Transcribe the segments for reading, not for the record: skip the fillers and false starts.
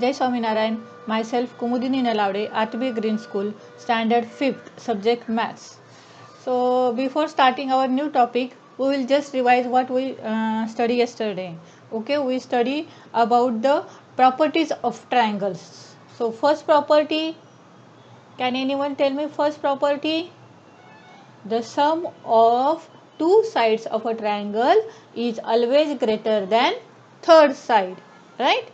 Jai Swaminarayan, myself Kumudini Nalaude, RTB Green School, Standard 5th, subject Maths. So, before starting our new topic, we will just revise what we studied yesterday. Okay, we study about the properties of triangles. So, first property, can anyone tell me first property? The sum of two sides of a triangle is always greater than third side, right?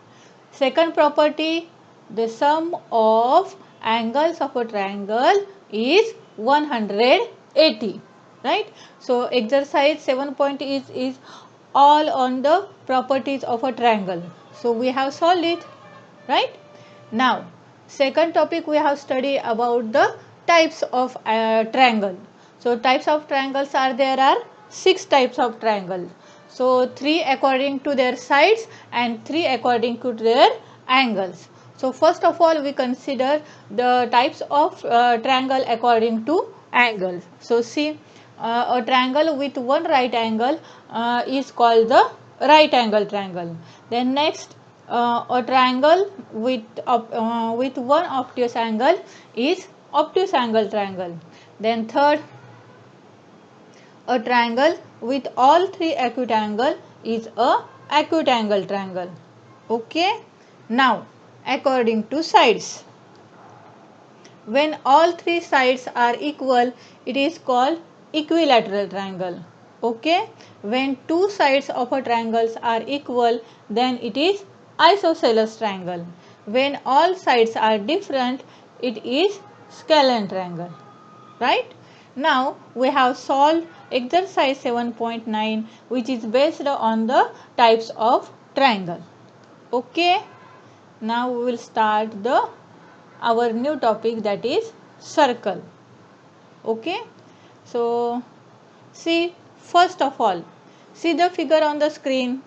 Second property, the sum of angles of a triangle is 180, right? So exercise 7 point is all on the properties of a triangle. So we have solved it, right? Now second topic, we have studied about the types of triangle. So types of triangles there are 6 types of triangle. So 3 according to their sides and 3 according to their angles. So first of all, we consider the types of triangle according to angles. So see, a triangle with one right angle is called the right angle triangle. Then next, a triangle with one obtuse angle is obtuse angle triangle. Then third, a triangle with all 3 acute angle is a acute angle triangle. Okay. Now according to sides, when all 3 sides are equal, it is called equilateral triangle. Okay. When 2 sides of a triangle are equal, then it is isosceles triangle. When all sides are different, it is scalene triangle, right? Now we have solved exercise 7.9, which is based on the types of triangle. Okay. Now we will start our new topic, that is circle. Okay. So see, first of all, see the figure on the screen.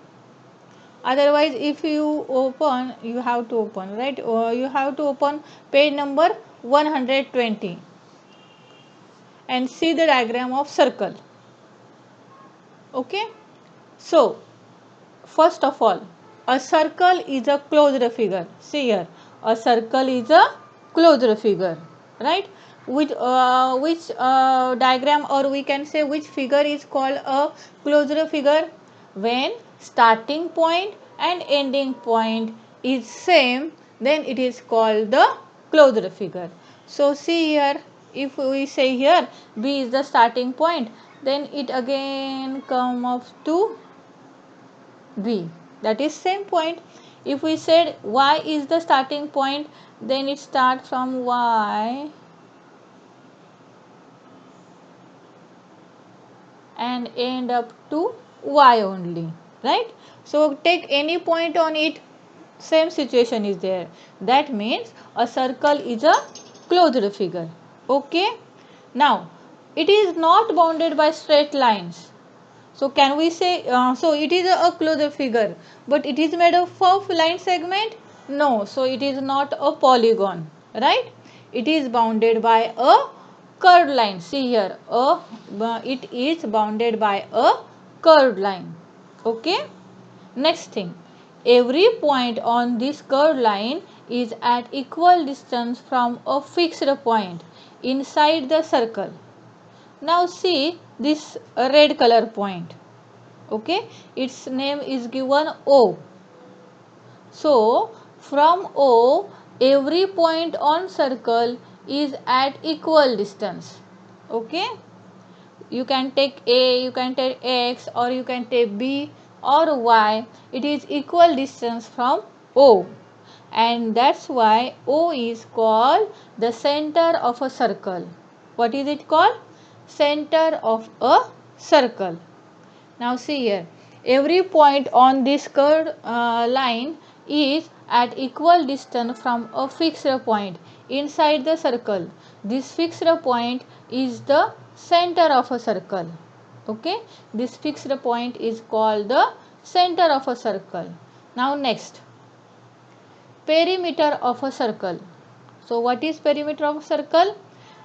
Otherwise, if you open, you have to open, right? You have to open page number 120 and see the diagram of circle. Okay. So first of all, a circle is a closed figure. See here, a circle is a closed figure, right? Which diagram, or we can say which figure is called a closed figure? When starting point and ending point is same, then it is called the closed figure. So see here, if we say here B is the starting point, then it again come up to B, that is same point. If we said Y is the starting point, then it starts from Y and end up to Y only, right? So take any point on it, same situation is there. That means a circle is a closed figure. Okay. Now it is not bounded by straight lines. So can we say, so it is a closed figure, but it is made up of line segment? No, so it is not a polygon, right? It is bounded by a curved line. See here, it is bounded by a curved line. Okay. Next thing, every point on this curved line is at equal distance from a fixed point inside the circle. Now see this red color point. Okay, its name is given O. So from O, every point on circle is at equal distance. Okay, you can take A, you can take X, or you can take B or Y. It is equal distance from O, and that's why O is called the center of a circle. What is it called? Center of a circle. Now see here, every point on this curved line is at equal distance from a fixed point inside the circle. This fixed point is the center of a circle. Okay, this fixed point is called the center of a circle. Now next, perimeter of a circle. So what is perimeter of a circle?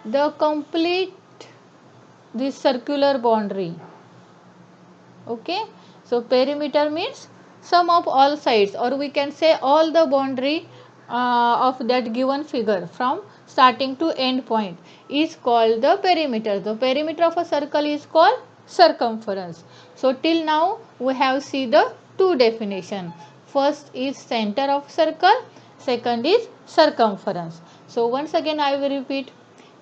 The complete this circular boundary. Okay, so perimeter means sum of all sides, or we can say all the boundary of that given figure from starting to end point is called the perimeter. The perimeter of a circle is called circumference. So till now we have seen the two definition. First is center of circle, second is circumference. So once again I will repeat,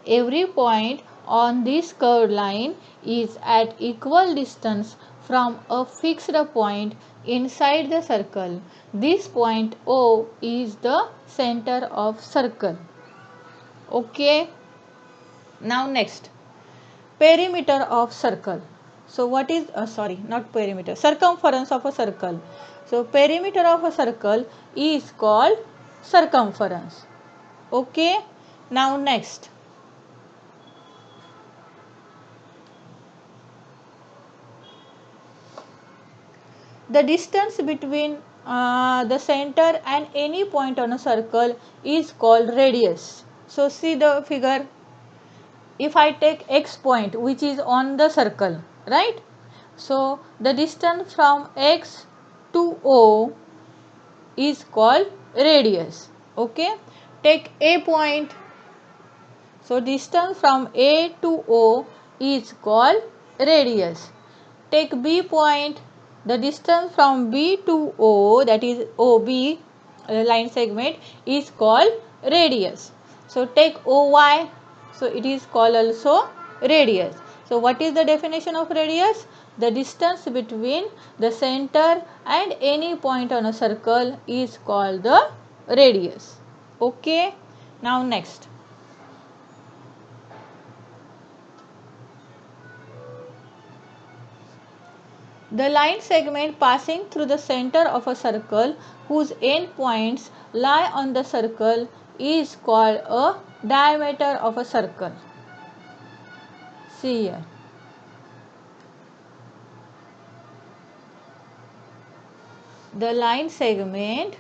every point on this curved line is at equal distance from a fixed point inside the circle. This point O is the center of circle. Okay. Now next, perimeter of circle. So what is sorry, not perimeter, circumference of a circle. So perimeter of a circle is called circumference. Okay. Now next, the distance between the center and any point on a circle is called radius. So see the figure. If I take x point which is on the circle, right? So the distance from x to O is called radius. Okay. Take A point. So distance from A to O is called radius. Take B point. The distance from B to O, that is OB line segment, is called radius. So take OY. So it is called also radius. So what is the definition of radius? The distance between the center and any point on a circle is called the radius. Okay. Now next. The line segment passing through the center of a circle whose end points lie on the circle is called a diameter of a circle. See here. The line segment,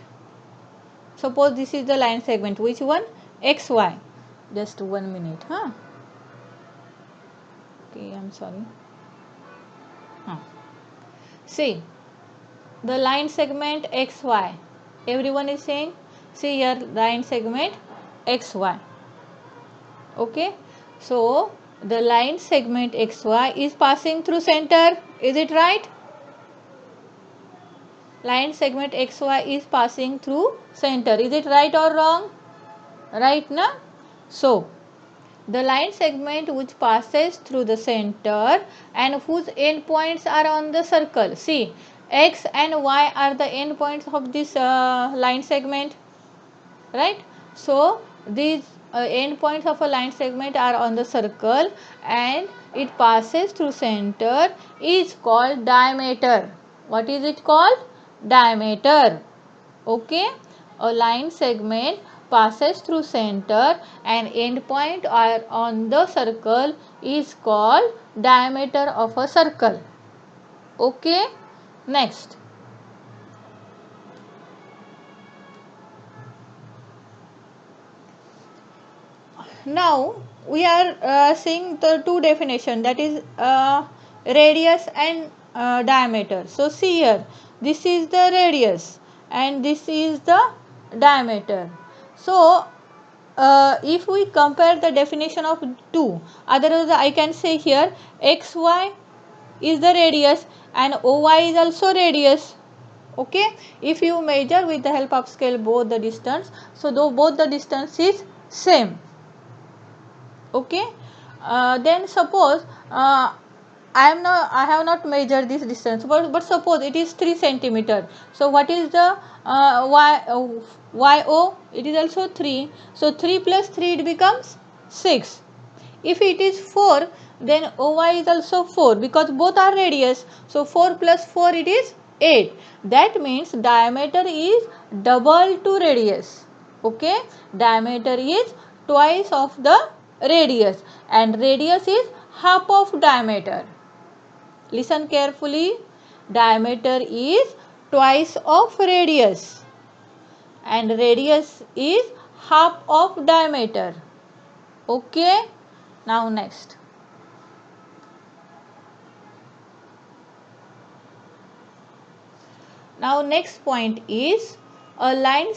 suppose this is the line segment, which one? XY. Just 1 minute. Okay, I'm sorry. See, the line segment XY. Everyone is saying, see here, line segment XY. Okay. So, the line segment XY is passing through center. Is it right? Line segment XY is passing through center. Is it right or wrong? Right, na? So, the line segment which passes through the center and whose endpoints are on the circle. See, X and Y are the endpoints of this line segment, right? So these endpoints of a line segment are on the circle and it passes through center is called diameter. What is it called? Diameter. Okay. A line segment passes through center and endpoint are on the circle is called diameter of a circle. Okay. Next. Now we are seeing the two definition, that is radius and diameter. So see here, this is the radius and this is the diameter. So if we compare the definition of two, otherwise I can say here xy is the radius and oy is also radius. Okay, if you measure with the help of scale both the distance, so though both the distance is same. Okay. Then suppose I have not measured this distance, but suppose it is 3 centimeter. So what is the yo? It is also 3. So 3 plus 3 it becomes 6. If it is 4, then OY is also 4 because both are radius. So 4 plus 4 it is 8. That means diameter is double to radius. Okay, diameter is twice of the radius and radius is half of diameter. Listen carefully. Diameter is twice of radius and radius is half of diameter. Okay. Now next. Now next point is a line